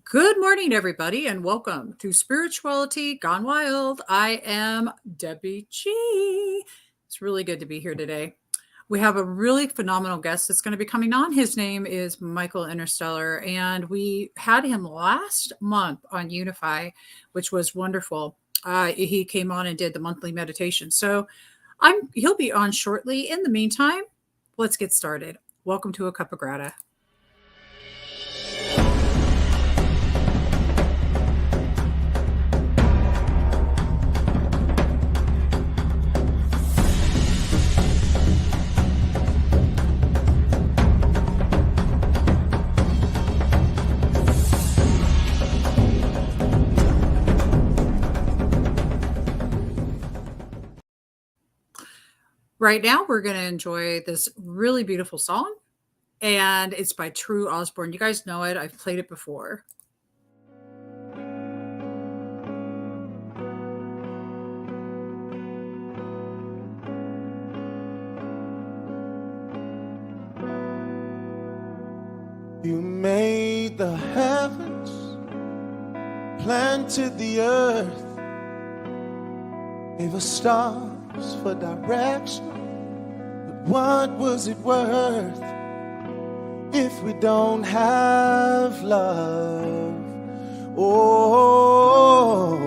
Good morning, everybody, and welcome to Spirituality Gone Wild. I am Debbie G. It's really good to be here today. We have a really phenomenal guest that's going to be coming on. His name is Michael Inrstelr, and we had him last month on Unify, which was wonderful. He came on and did the monthly meditation. So he'll be on shortly. In the meantime, let's get started. Welcome to a Cuppa Grata. Right now, we're going to enjoy this really beautiful song, and it's by True Osborne. You guys know it. I've played it before. You made the heavens, planted the earth, gave us stars for direction. But what was it worth if we don't have love? Oh,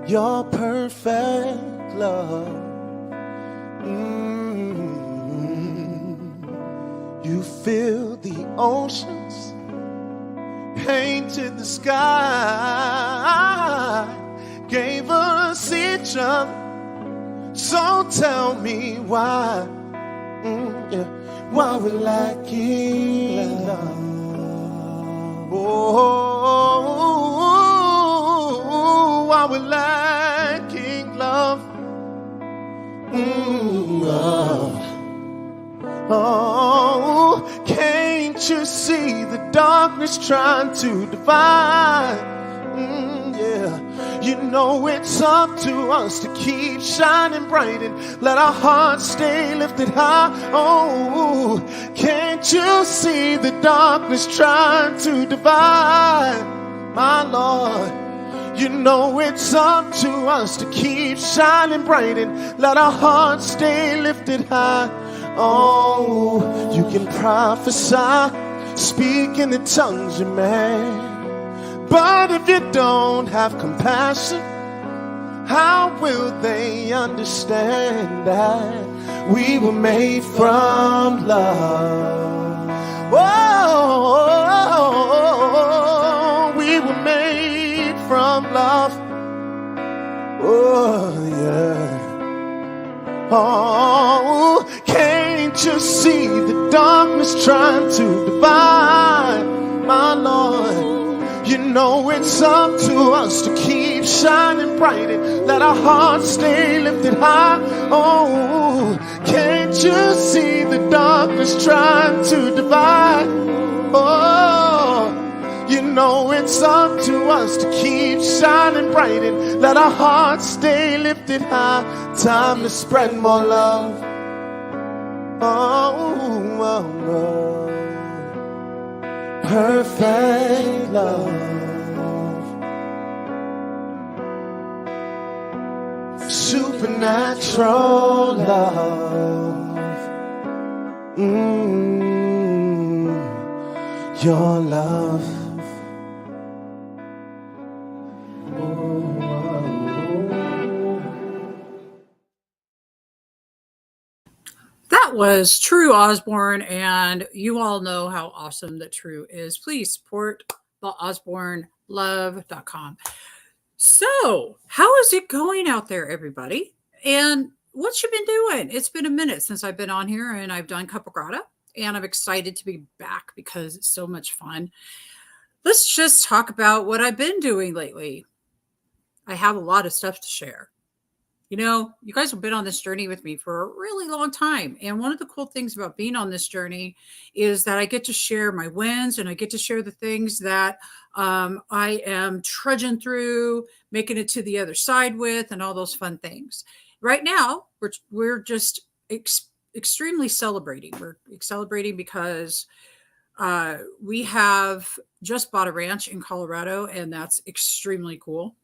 your perfect love. You filled the oceans, painted the sky, gave us each other. So tell me why, why we're lacking love. Oh, why we're lacking love. Oh, can't you see the darkness trying to divide? Yeah, you know it's up to us to keep shining bright and let our hearts stay lifted high. Oh, can't you see the darkness trying to divide? My Lord, you know it's up to us to keep shining bright and let our hearts stay lifted high. Oh, you can prophesy, speak in the tongues you made. But if you don't have compassion, how will they understand that we were made from love? Oh, we were made from love. Oh, yeah. Oh, can't you see the darkness trying to divide? My Lord, you know it's up to us to keep shining bright and let our hearts stay lifted high. Oh, can't you see the darkness trying to divide? Oh, you know it's up to us to keep shining bright and let our hearts stay lifted high. Time to spread more love. Oh. Perfect love. Supernatural love. Your love. That was True Osborne, and you all know how awesome that True is. Please support theosbornelove.com. So, how is it going out there, everybody? And what you been doing? It's been a minute since I've been on here, and I've done Cuppa Grata, and I'm excited to be back because it's so much fun. Let's just talk about what I've been doing lately. I have a lot of stuff to share. You know, you guys have been on this journey with me for a really long time. And one of the cool things about being on this journey is that I get to share my wins and I get to share the things that I am trudging through, making it to the other side with, and all those fun things. Right now, we're just extremely celebrating. We're celebrating because We have just bought a ranch in Colorado, and that's extremely cool.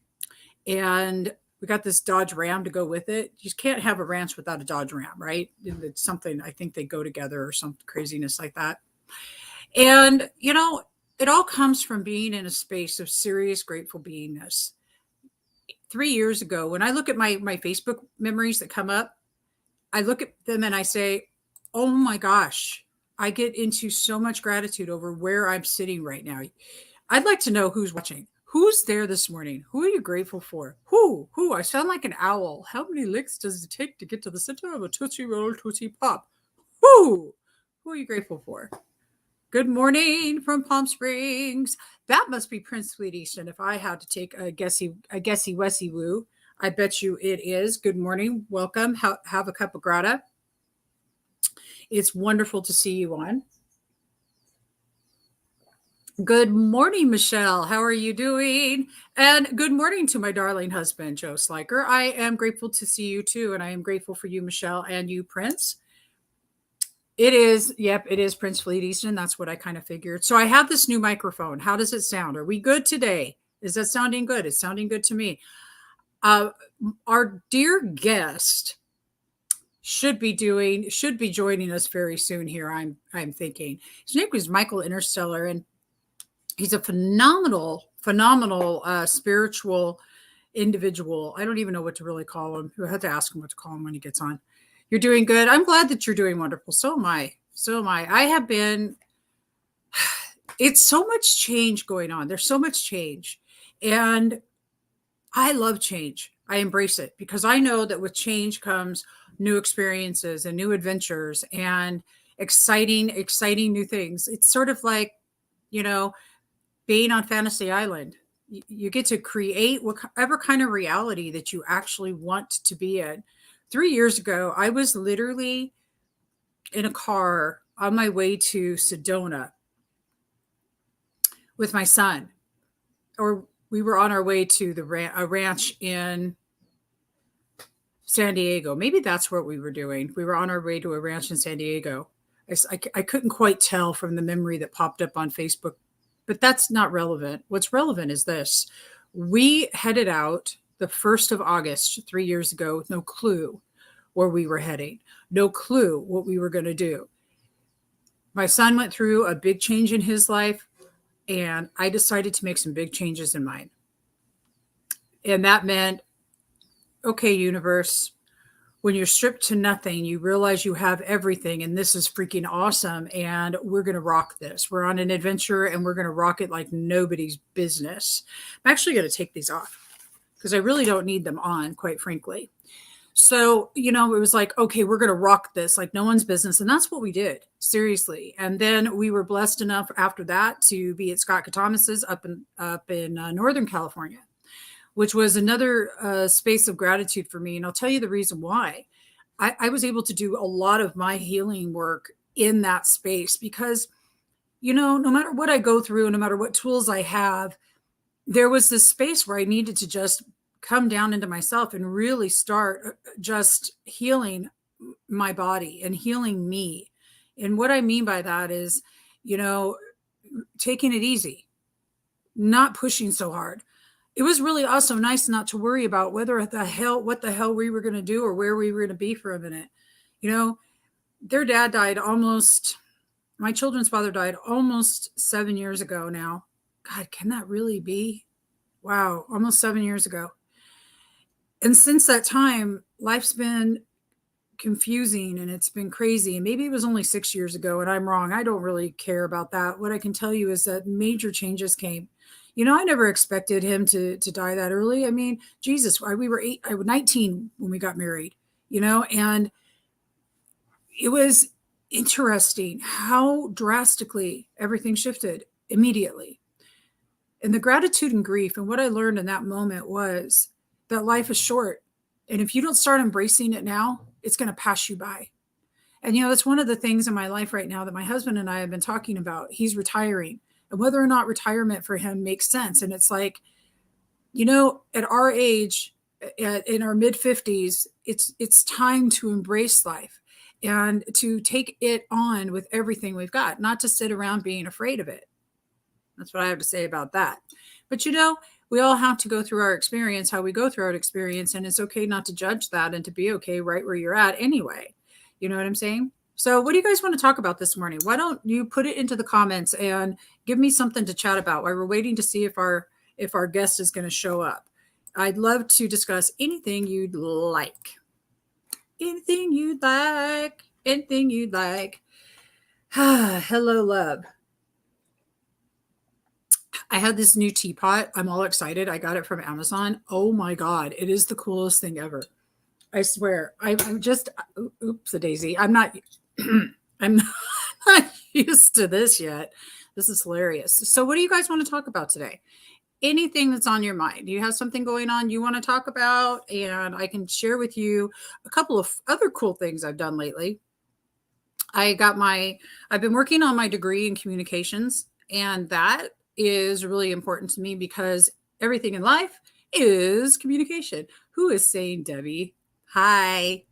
And we got this Dodge Ram to go with it. You can't have a ranch without a Dodge Ram, right? It's something, I think they go together or some craziness like that. And, it all comes from being in a space of serious grateful beingness. 3 years ago, when I look at my Facebook memories that come up, I look at them and I say, oh my gosh, I get into so much gratitude over where I'm sitting right now. I'd like to know who's watching. Who's there this morning? Who are you grateful for? Who? I sound like an owl. How many licks does it take to get to the center of a Tootsie Roll Tootsie Pop? Who? Who are you grateful for? Good morning from Palm Springs. That must be Prince Sweet Easton. If I had to take a guessy Wessy woo, I bet you it is. Good morning. Welcome. Have a Cuppa Grata. It's wonderful to see you on. Good morning, Michelle. How are you doing? And good morning to my darling husband, Joe Sliker. I am grateful to see you too. And I am grateful for you, Michelle, and you, Prince. It is Prince Fleet Easton. That's what I kind of figured. So I have this new microphone. How does it sound? Are we good today? Is that sounding good? It's sounding good to me. Our dear guest should be joining us very soon here. I'm thinking his name was Michael Inrstelr, and he's a phenomenal spiritual individual. I don't even know what to really call him. You'll have to ask him what to call him when he gets on. You're doing good. I'm glad that you're doing wonderful. So am I. I have been, it's so much change going on. There's so much change. And I love change. I embrace it because I know that with change comes new experiences and new adventures and exciting new things. It's sort of like, being on Fantasy Island. You get to create whatever kind of reality that you actually want to be in. 3 years ago, I was literally in a car on my way to Sedona with my son, or we were on our way to a ranch in San Diego. Maybe that's what we were doing. We were on our way to a ranch in San Diego. I couldn't quite tell from the memory that popped up on Facebook, but that's not relevant. What's relevant is this. We headed out the 1st of August 3 years ago with no clue where we were heading, no clue what we were going to do. My son went through a big change in his life, and I decided to make some big changes in mine. And that meant, okay, universe, when you're stripped to nothing, you realize you have everything, and this is freaking awesome, and we're going to rock this. We're on an adventure, and we're going to rock it like nobody's business. I'm actually going to take these off because I really don't need them on, quite frankly. So, it was like, okay, we're going to rock this like no one's business. And that's what we did, seriously. And then we were blessed enough after that to be at Scott Thomas's up in Northern California, which was another space of gratitude for me. And I'll tell you the reason why. I was able to do a lot of my healing work in that space because, no matter what I go through, no matter what tools I have, there was this space where I needed to just come down into myself and really start just healing my body and healing me. And what I mean by that is, taking it easy, not pushing so hard. It was really also nice not to worry about what the hell we were going to do or where we were going to be for a minute. Their dad died my children's father died almost 7 years ago now. God, can that really be? Wow, almost 7 years ago. And since that time, life's been confusing and it's been crazy. And maybe it was only 6 years ago and I'm wrong. I don't really care about that. What I can tell you is that major changes came. I never expected him to die that early. I mean, Jesus, I was 19 when we got married, and it was interesting how drastically everything shifted immediately. And the gratitude and grief and what I learned in that moment was that life is short. And if you don't start embracing it now, it's going to pass you by. And, that's one of the things in my life right now that my husband and I have been talking about. He's retiring, and whether or not retirement for him makes sense. And it's like, at our age, in our mid 50s, it's time to embrace life. and to take it on with everything we've got, not to sit around being afraid of it. That's what I have to say about that. But we all have to go through our experience, how we go through our experience, and it's okay not to judge that and to be okay right where you're at anyway. You know what I'm saying? So what do you guys want to talk about this morning? Why don't you put it into the comments and give me something to chat about while we're waiting to see if our guest is going to show up. I'd love to discuss anything you'd like. Anything you'd like. Anything you'd like. Hello, love. I had this new teapot. I'm all excited. I got it from Amazon. Oh my God. It is the coolest thing ever. I swear. I'm just, oops, a daisy. I'm not used to this yet. This is hilarious. So what do you guys want to talk about today? Anything that's on your mind. Do you have something going on you want to talk about? And I can share with you a couple of other cool things I've done lately. I've been working on my degree in communications, and that is really important to me because everything in life is communication. Who is saying Debbie? Hi.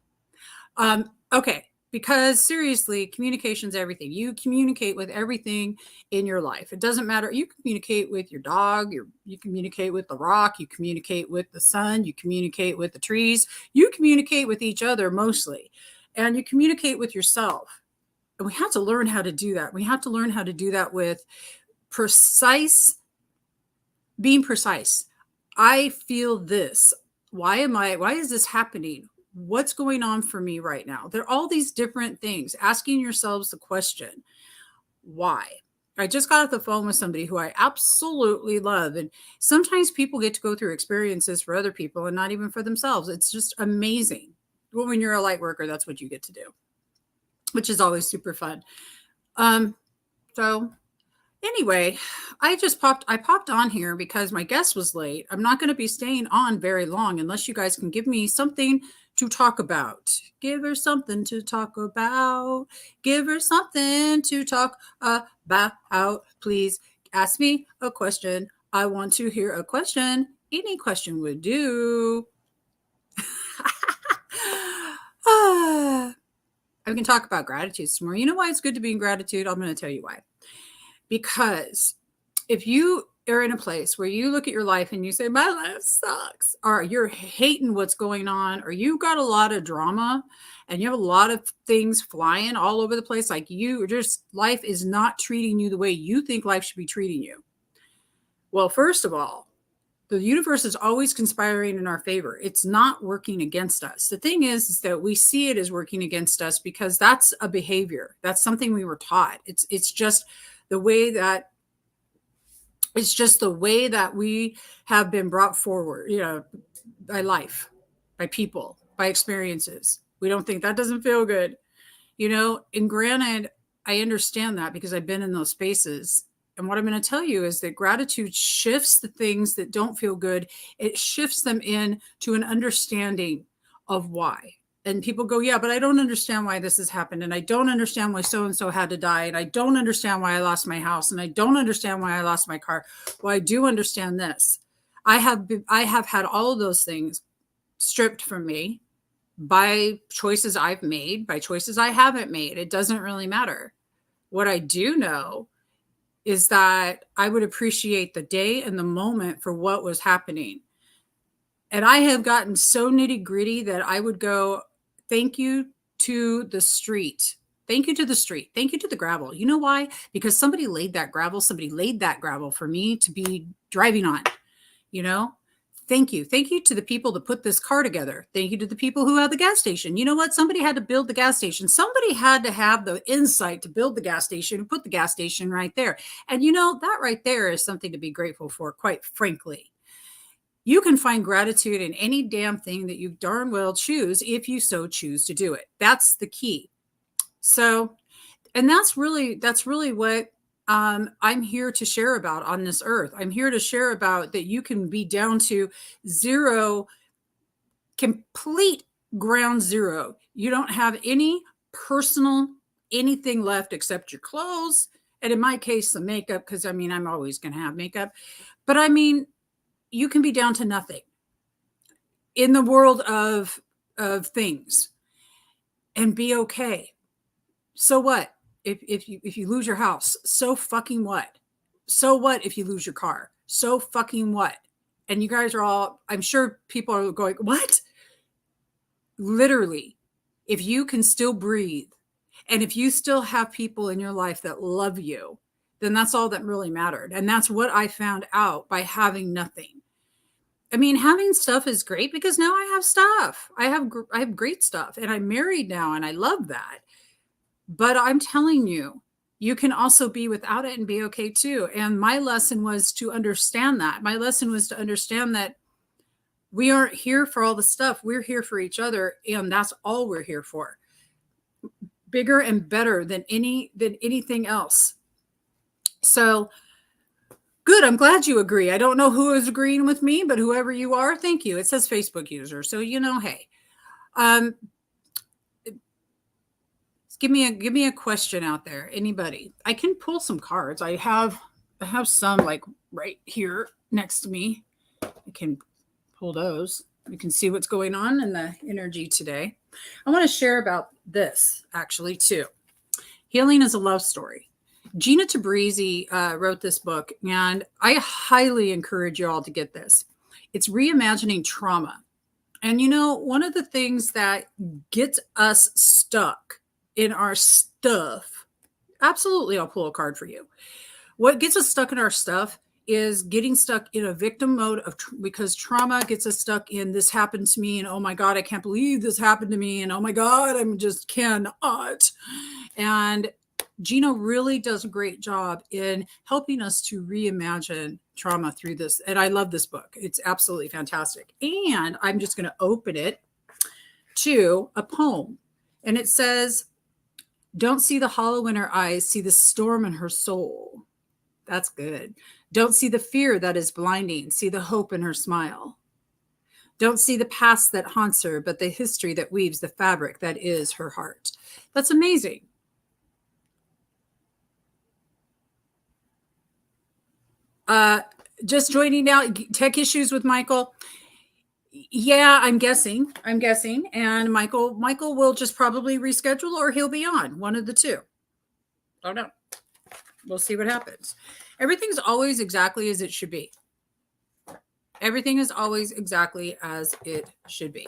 Okay. Because seriously, communication's everything. You communicate with everything in your life. It doesn't matter. You communicate with your dog. You communicate with the rock. You communicate with the sun. You communicate with the trees. You communicate with each other mostly. And you communicate with yourself. And we have to learn how to do that. We have to learn how to do that with being precise. I feel this. Why is this happening? What's going on for me right now? There are all these different things. Asking yourselves the question, why? I just got off the phone with somebody who I absolutely love. And sometimes people get to go through experiences for other people and not even for themselves. It's just amazing. Well, when you're a light worker, that's what you get to do, which is always super fun. So anyway, I popped on here because my guest was late. I'm not going to be staying on very long unless you guys can give me something to talk about. Give her something to talk about. Give her something to talk about. Please ask me a question. I want to hear a question. Any question would do. I can talk about gratitude some more. You know why it's good to be in gratitude? I'm going to tell you why. Because if you are in a place where you look at your life and you say, my life sucks, or you're hating what's going on, or you got a lot of drama and you have a lot of things flying all over the place, like life is not treating you the way you think life should be treating you. Well, first of all, the universe is always conspiring in our favor. It's not working against us. The thing is that we see it as working against us because that's a behavior. That's something we were taught. It's just the way that we have been brought forward, by life, by people, by experiences. We don't think that doesn't feel good, and granted, I understand that because I've been in those spaces. And what I'm going to tell you is that gratitude shifts the things that don't feel good. It shifts them into an understanding of why. And people go, yeah, but I don't understand why this has happened. And I don't understand why so-and-so had to die. And I don't understand why I lost my house. And I don't understand why I lost my car. Well, I do understand this. I have had all of those things stripped from me by choices I've made, by choices I haven't made. It doesn't really matter. What I do know is that I would appreciate the day and the moment for what was happening. And I have gotten so nitty gritty that I would go, thank you to the street. Thank you to the street. Thank you to the gravel. You know why? Because somebody laid that gravel for me to be driving on, Thank you. Thank you to the people that put this car together. Thank you to the people who had the gas station. You know what? Somebody had to build the gas station. Somebody had to have the insight to build the gas station and put the gas station right there. And that right there is something to be grateful for, quite frankly. You can find gratitude in any damn thing that you darn well choose if you so choose to do it. That's the key. So, and that's really what I'm here to share about on this earth. I'm here to share about that you can be down to zero, complete ground zero. You don't have any personal anything left except your clothes. And in my case, the makeup, because I'm always going to have makeup. But you can be down to nothing in the world of things. and be okay. So what? If you lose your house, so fucking what? So what if you lose your car? So fucking what? And you guys are all, I'm sure people are going, what? Literally, if you can still breathe and if you still have people in your life that love you, then that's all that really mattered. And that's what I found out by having nothing. I mean, having stuff is great because now I have stuff. I have great stuff, and I'm married now, and I love that. But I'm telling you, you can also be without it and be okay too. And my lesson was to understand that. My lesson was to understand that we aren't here for all the stuff. We're here for each other, and that's all we're here for. Bigger and better than anything else. So good. I'm glad you agree. I don't know who is agreeing with me, but whoever you are, thank you. It says Facebook user. So, hey, give me a question out there. Anybody? I can pull some cards. I have some like right here next to me. I can pull those. You can see what's going on in the energy today. I want to share about this actually too. Healing is a love story. Gina Tabrizi wrote this book, and I highly encourage you all to get this. It's reimagining trauma. And one of the things that gets us stuck in our stuff, absolutely, I'll pull a card for you. What gets us stuck in our stuff is getting stuck in a victim mode because trauma gets us stuck in this happened to me, and oh my God, I can't believe this happened to me, and oh my God, I'm just cannot. And Gina really does a great job in helping us to reimagine trauma through this. And I love this book. It's absolutely fantastic. And I'm just going to open it to a poem. And it says, "Don't see the hollow in her eyes, see the storm in her soul." That's good. "Don't see the fear that is blinding, see the hope in her smile. Don't see the past that haunts her, but the history that weaves the fabric that is her heart." That's amazing. Just joining now, tech issues with Michael. Yeah, I'm guessing. And Michael will just probably reschedule, or he'll be on, one of the two. Don't know. We'll see what happens. Everything's always exactly as it should be. Everything is always exactly as it should be.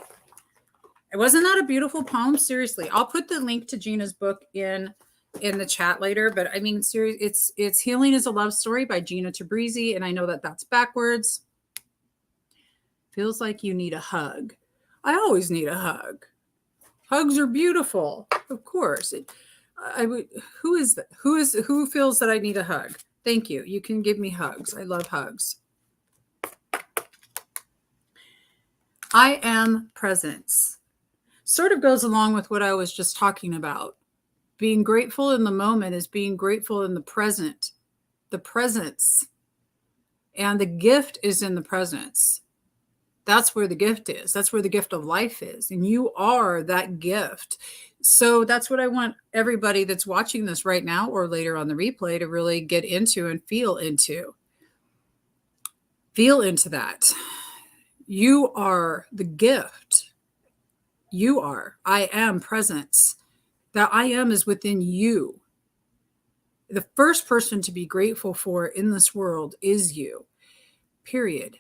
Wasn't that a beautiful poem? Seriously. I'll put the link to Gina's book in the chat later, but I mean, seriously, it's Healing is a Love Story by Gina Tabrizi, and I know that that's backwards. Feels like you need a hug. I always need a hug. Hugs are beautiful, of course. Who feels that I need a hug? Thank you. You can give me hugs. I love hugs. I am presence. Sort of goes along with what I was just talking about. Being grateful in the moment is being grateful in the present, the presence. And the gift is in the presence. That's where the gift is. That's where the gift of life is. And you are that gift. So that's what I want everybody that's watching this right now or later on the replay to really get into and feel into. Feel into that. You are the gift. You are. I am presence. That I am is within you. The first person to be grateful for in this world is you. Period.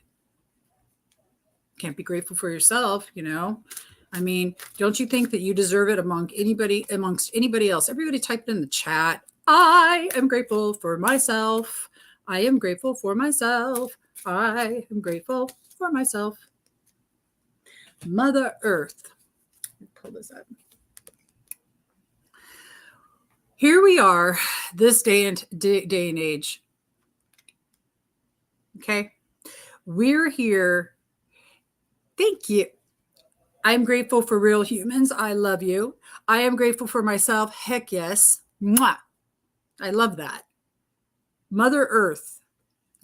Can't be grateful for yourself, I mean, don't you think that you deserve it amongst anybody else? Everybody typed in the chat. I am grateful for myself. I am grateful for myself. I am grateful for myself. Mother Earth. Let me pull this up. Here we are, this day and age. Okay. We're here. Thank you. I'm grateful for real humans. I love you. I am grateful for myself. Heck yes. Mwah. I love that. Mother Earth,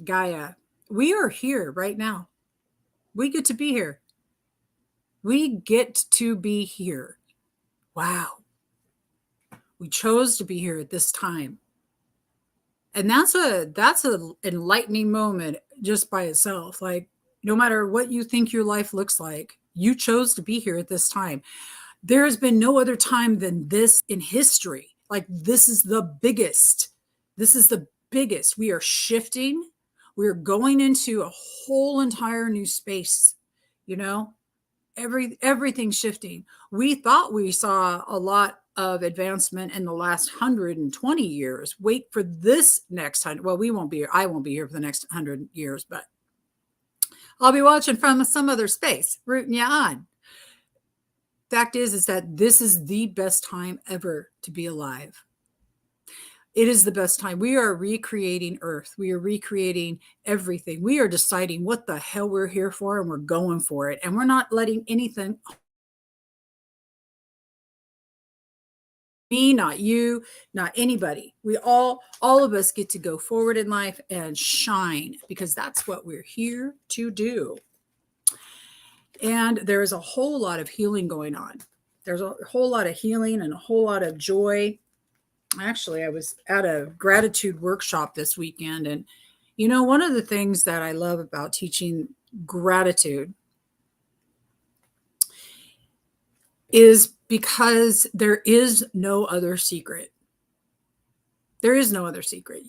Gaia. We are here right now. We get to be here. We get to be here. Wow. We chose to be here at this time. And that's an enlightening moment just by itself. Like, no matter what you think your life looks like, you chose to be here at this time. There has been no other time than this in history. Like, this is the biggest. This is the biggest. We are shifting. We're going into a whole entire new space. You know, everything's shifting. We thought we saw a lot of advancement in the last 120 years. Wait for this next 100. Well, we won't be here. I won't be here for the next 100 years, but I'll be watching from some other space, rooting you on. Fact is that this is the best time ever to be alive. It is the best time. We are recreating Earth. We are recreating everything. We are deciding what the hell we're here for, and we're going for it. And we're not letting anything, me, not you, not anybody. We all of us get to go forward in life and shine, because that's what we're here to do. And there is a whole lot of healing going on. There's a whole lot of healing and a whole lot of joy. Actually, I was at a gratitude workshop this weekend. And, you know, one of the things that I love about teaching gratitude is because there is no other secret. There is no other secret.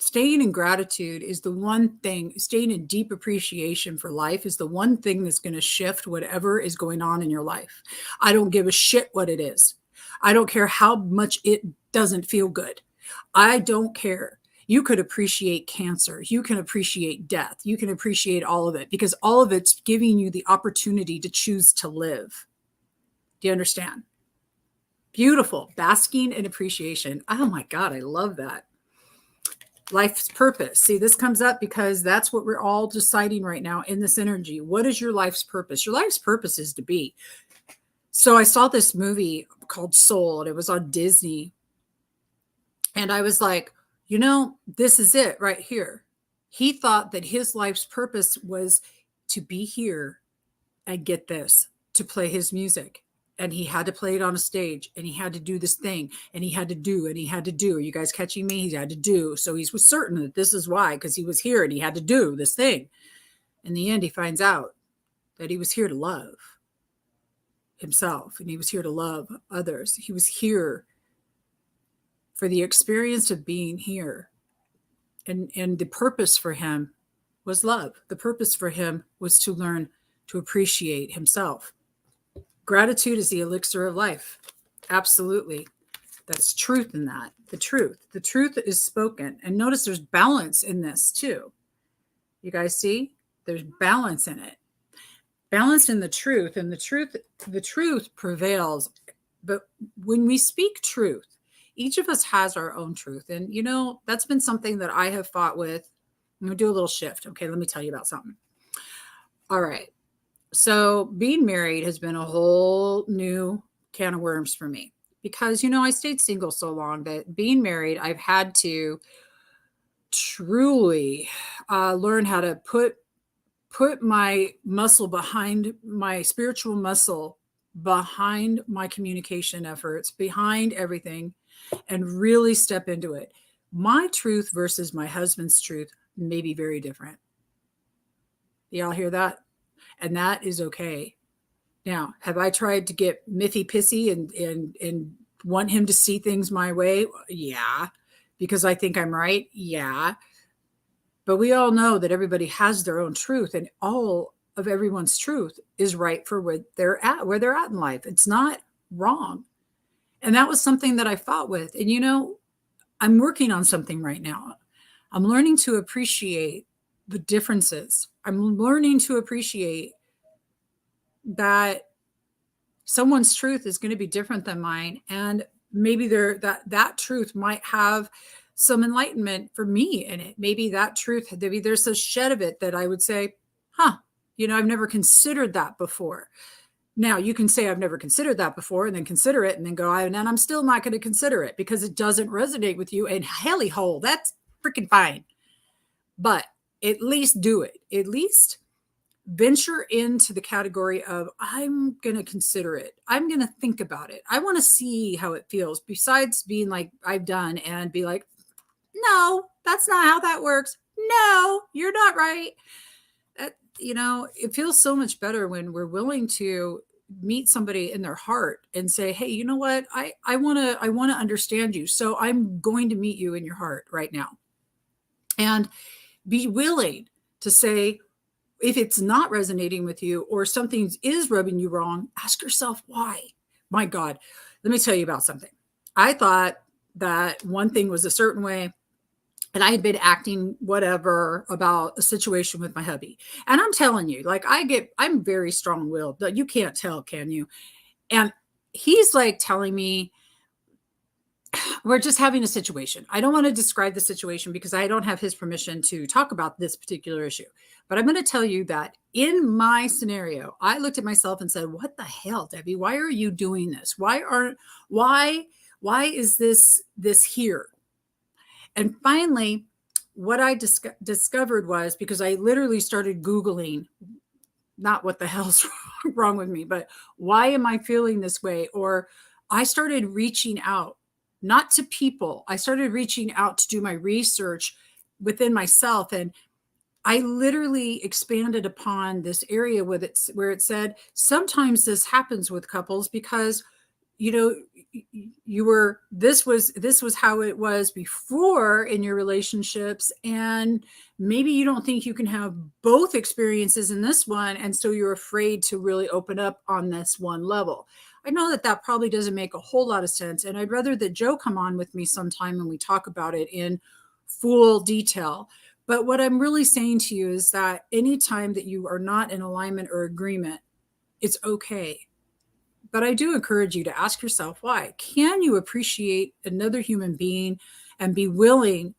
Staying in gratitude is the one thing, staying in deep appreciation for life is the one thing that's going to shift whatever is going on in your life. I don't give a shit what it is. I don't care how much it doesn't feel good. I don't care. You could appreciate cancer. You can appreciate death. You can appreciate all of it, because all of it's giving you the opportunity to choose to live. Do you understand? Beautiful. Basking in appreciation. Oh my God, I love that. Life's purpose. See, this comes up because that's what we're all deciding right now in this energy. What is your life's purpose? Your life's purpose is to be. So I saw this movie called Soul, and it was on Disney. And I was like, you know, this is it right here. He thought that his life's purpose was to be here and get this, to play his music. And he had to play it on a stage, and he had to do this thing, and he had to do, and he had to do. Are you guys catching me? He had to do. So he was certain that this is why, because he was here and he had to do this thing. In the end, he finds out that he was here to love himself, and he was here to love others. He was here for the experience of being here. And the purpose for him was love. The purpose for him was to learn to appreciate himself. Gratitude is the elixir of life. Absolutely. That's truth in that. The truth is spoken. And notice there's balance in this too. You guys see? There's balance in it. Balance in the truth. And the truth prevails. But when we speak truth, each of us has our own truth. And, you know, that's been something that I have fought with. I'm going to do a little shift. Okay, let me tell you about something. All right. So being married has been a whole new can of worms for me, because, you know, I stayed single so long that being married, I've had to truly learn how to put my muscle behind my spiritual muscle, behind my communication efforts, behind everything, and really step into it. My truth versus my husband's truth may be very different. Y'all hear that? And that is okay. Now, have I tried to get miffy pissy and want him to see things my way? Yeah. Because I think I'm right? Yeah. But we all know that everybody has their own truth, and all of everyone's truth is right for where they're at in life. It's not wrong. And that was something that I fought with. And, you know, I'm working on something right now. I'm learning to appreciate the differences. I'm learning to appreciate that someone's truth is going to be different than mine. And maybe that truth might have some enlightenment for me in it. Maybe that truth, maybe there's a shed of it that I would say, you know, I've never considered that before. Now, you can say I've never considered that before, and then consider it, and then go, and I'm still not going to consider it because it doesn't resonate with you. And helly hole, that's freaking fine. But at least do it. At least venture into the category of, I'm going to consider it. I'm going to think about it. I want to see how it feels, besides being like I've done and be like, no, that's not how that works. No, you're not right. You know, it feels so much better when we're willing to meet somebody in their heart and say, hey, you know what? I want to understand you. So I'm going to meet you in your heart right now. And be willing to say, if it's not resonating with you or something is rubbing you wrong, ask yourself why. My God, let me tell you about something. I thought that one thing was a certain way, and I had been acting whatever about a situation with my hubby. And I'm telling you, like I'm very strong-willed. You can't tell, can you? And he's like telling me, we're just having a situation. I don't want to describe the situation because I don't have his permission to talk about this particular issue. But I'm going to tell you that in my scenario, I looked at myself and said, what the hell, Debbie? Why are you doing this? Why is this here? And finally, what I discovered was, because I literally started Googling, not what the hell's wrong with me, but why am I feeling this way? Or I started reaching out, not to people. I started reaching out to do my research within myself. And I literally expanded upon this area with it, where it said, sometimes this happens with couples because, you know, this was how it was before in your relationships, and maybe you don't think you can have both experiences in this one, and so you're afraid to really open up on this one level. I know that probably doesn't make a whole lot of sense, and I'd rather that Joe come on with me sometime and we talk about it in full detail. But what I'm really saying to you is that anytime that you are not in alignment or agreement, it's okay. But I do encourage you to ask yourself why. Can you appreciate another human being and be willing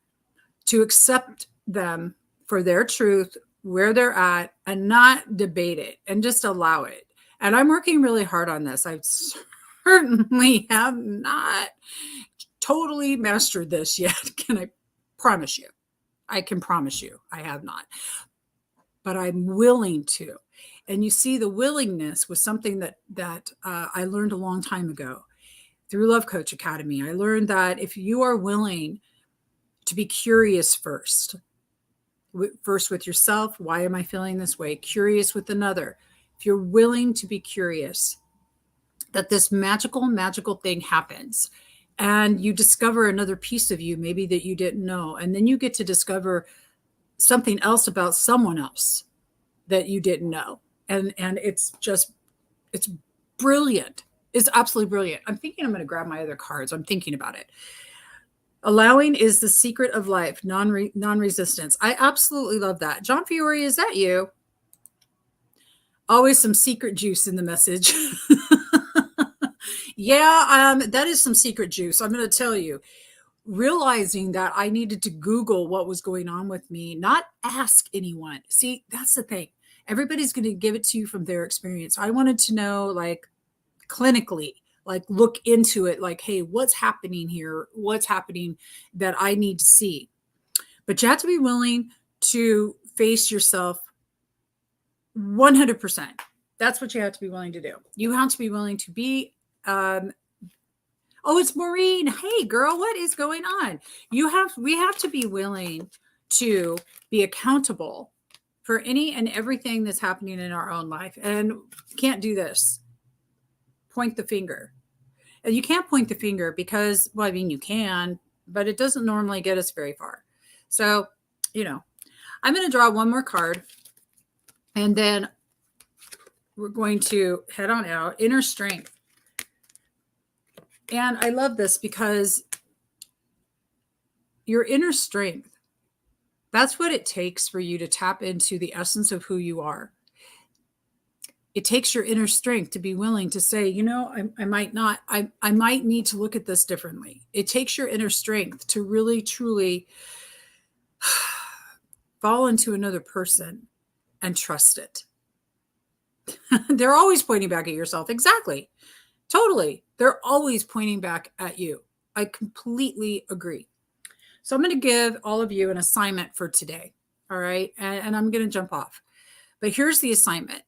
to accept them for their truth, where they're at, and not debate it and just allow it? And I'm working really hard on this. I certainly have not totally mastered this yet. Can I promise you? I can promise you I have not. But I'm willing to. And you see, the willingness was something that I learned a long time ago through Love Coach Academy. I learned that if you are willing to be curious first with yourself, why am I feeling this way? Curious with another. If you're willing to be curious, that this magical thing happens, and you discover another piece of you, maybe that you didn't know. And then you get to discover something else about someone else that you didn't know. And it's brilliant. It's absolutely brilliant. I'm thinking I'm going to grab my other cards. I'm thinking about it. Allowing is the secret of life. Non-resistance. I absolutely love that. John Fiore, is that you? Always some secret juice in the message. Yeah, that is some secret juice. I'm going to tell you. Realizing that I needed to Google what was going on with me, not ask anyone. See, that's the thing. Everybody's going to give it to you from their experience. I wanted to know, like, clinically, like, look into it, like, hey, what's happening here? What's happening that I need to see? But you have to be willing to face yourself 100%. That's what you have to be willing to do. You have to be willing to be, oh, it's Maureen. Hey, girl, what is going on? We have to be willing to be accountable for any and everything that's happening in our own life. And can't do this. Point the finger. And you can't point the finger because, well, I mean, you can, but it doesn't normally get us very far. So, I'm going to draw one more card, and then we're going to head on out. Inner strength. And I love this because your inner strength, that's what it takes for you to tap into the essence of who you are. It takes your inner strength to be willing to say, I might need to look at this differently. It takes your inner strength to really, truly fall into another person and trust it. They're always pointing back at yourself. Exactly. Totally. They're always pointing back at you. I completely agree. So I'm going to give all of you an assignment for today. All right. And I'm going to jump off. But here's the assignment.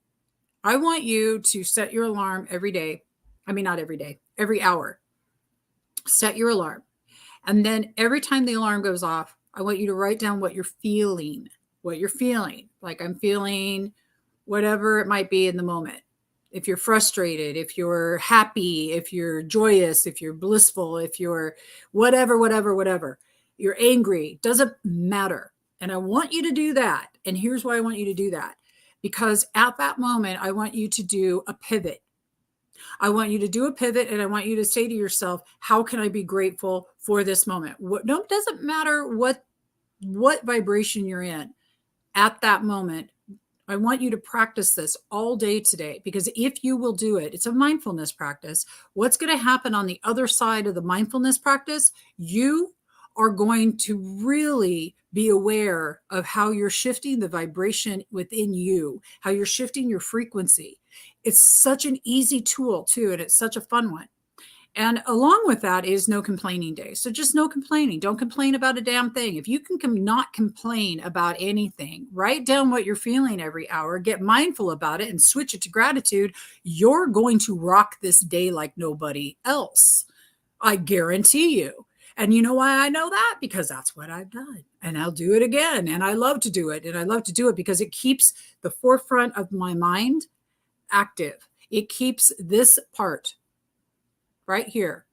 I want you to set your alarm every day. I mean, not every day, every hour. Set your alarm. And then every time the alarm goes off, I want you to write down what you're feeling. Like, I'm feeling whatever it might be in the moment. if you're frustrated, if you're happy, if you're joyous, if you're blissful, if you're whatever, you're angry, doesn't matter. And I want you to do that. And here's why I want you to do that. Because at that moment, I want you to do a pivot. I want you to do a pivot, and I want you to say to yourself, how can I be grateful for this moment? No, it doesn't matter what vibration you're in at that moment. I want you to practice this all day today, because if you will do it, it's a mindfulness practice. What's going to happen on the other side of the mindfulness practice? You are going to really be aware of how you're shifting the vibration within you, how you're shifting your frequency. It's such an easy tool too, and it's such a fun one. And along with that is no complaining day. So just no complaining. Don't complain about a damn thing. If you can not complain about anything, write down what you're feeling every hour, get mindful about it, and switch it to gratitude, you're going to rock this day like nobody else. I guarantee you. And you know why I know that? Because that's what I've done. And I'll do it again. And I love to do it. And I love to do it because it keeps the forefront of my mind active. It keeps this part right here.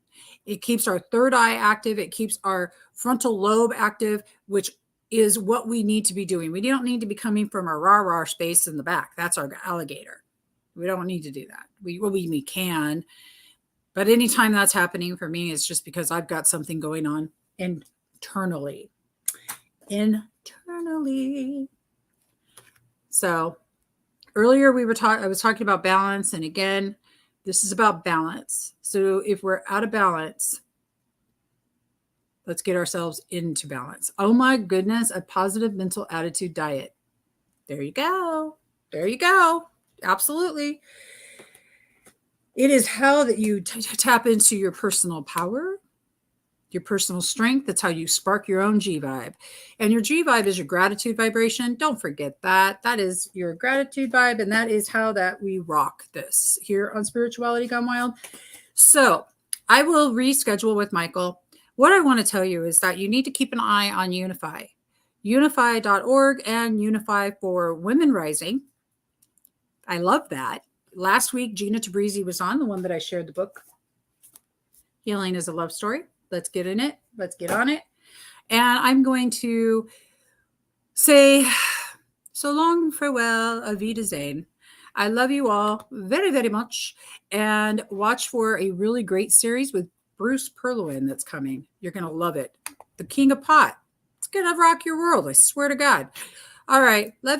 It keeps our third eye active. It keeps our frontal lobe active, which is what we need to be doing. We don't need to be coming from our rah-rah space in the back. That's our alligator. We don't need to do that. We can. But anytime that's happening for me, it's just because I've got something going on internally. So earlier I was talking about balance. And again, this is about balance. So if we're out of balance, let's get ourselves into balance. Oh my goodness, a positive mental attitude diet. There you go. There you go. Absolutely. It is how that you tap into your personal power, your personal strength. That's how you spark your own G vibe. And your G vibe is your gratitude vibration. Don't forget that. That is your gratitude vibe. And that is how that we rock this here on Spirituality Gone Wild. So I will reschedule with Michael. What I want to tell you is that you need to keep an eye on Unify. Unify.org and Unify for Women Rising. I love that. Last week, Gina Tabrizi was on, the one that I shared the book. Healing is a Love Story. Let's get in it. Let's get on it. And I'm going to say so long, farewell, Auf Wiedersehen. I love you all very, very much. And watch for a really great series with Bruce Perloin that's coming. You're going to love it. The King of Pot. It's going to rock your world. I swear to God. All right. Love you.